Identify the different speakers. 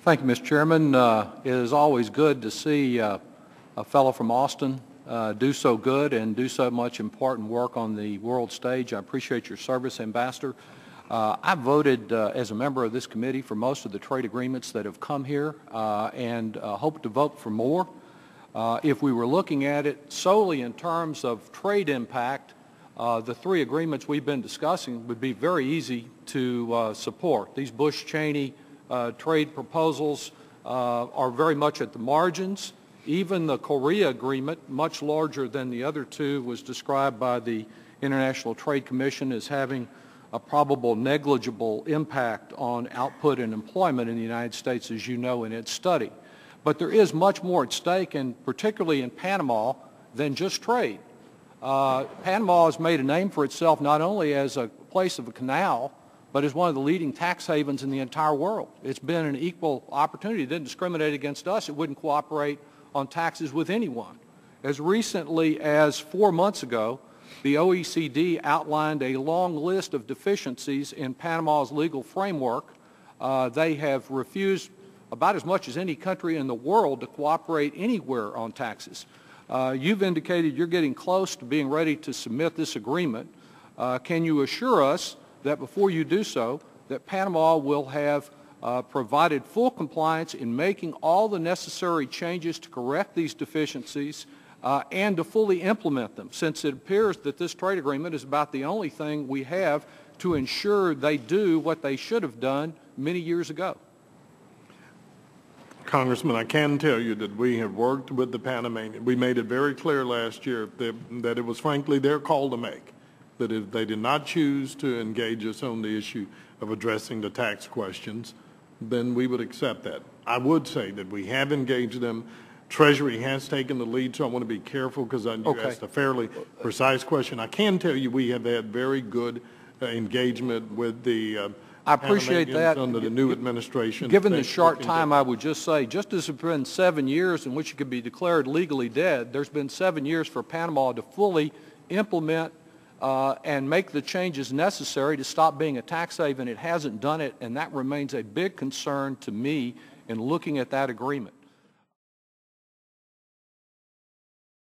Speaker 1: Thank you, Mr. Chairman. It is always good to see a fellow from Austin do so good and do so much important work on the world stage. I appreciate your service, Ambassador. I voted as a member of this committee for most of the trade agreements that have come here and hope to vote for more. If we were looking at it solely in terms of trade impact, the three agreements we've been discussing would be very easy to support. These Bush-Cheney trade proposals are very much at the margins. Even the Korea agreement, much larger than the other two, was described by the International Trade Commission as having a probable negligible impact on output and employment in the United States, as you know, in its study. But there is much more at stake, and particularly in Panama, than just trade. Panama has made a name for itself not only as a place of a canal, but as one of the leading tax havens in the entire world. It's been an equal opportunity. It didn't discriminate against us. It wouldn't cooperate on taxes with anyone. As recently as 4 months ago, the OECD outlined a long list of deficiencies in Panama's legal framework. They have refused about as much as any country in the world to cooperate anywhere on taxes. You've indicated you're getting close to being ready to submit this agreement. Can you assure us that before you do so, that Panama will have provided full compliance in making all the necessary changes to correct these deficiencies and to fully implement them, since it appears that this trade agreement is about the only thing we have to ensure they do what they should have done many years ago?
Speaker 2: Congressman, I can tell you that we have worked with the Panamanians. We made it very clear last year that it was frankly their call to make, that if they did not choose to engage us on the issue of addressing the tax questions, then we would accept that. I would say that we have engaged them. Treasury has taken the lead, so I want to be careful because you asked a fairly precise question. I can tell you we have had very good engagement with the
Speaker 1: I appreciate that.
Speaker 2: Under the new administration.
Speaker 1: Given the short time, I would just say, just as it's been 7 years in which it could be declared legally dead, there's been 7 years for Panama to fully implement and make the changes necessary to stop being a tax haven. It hasn't done it, and that remains a big concern to me in looking at that agreement.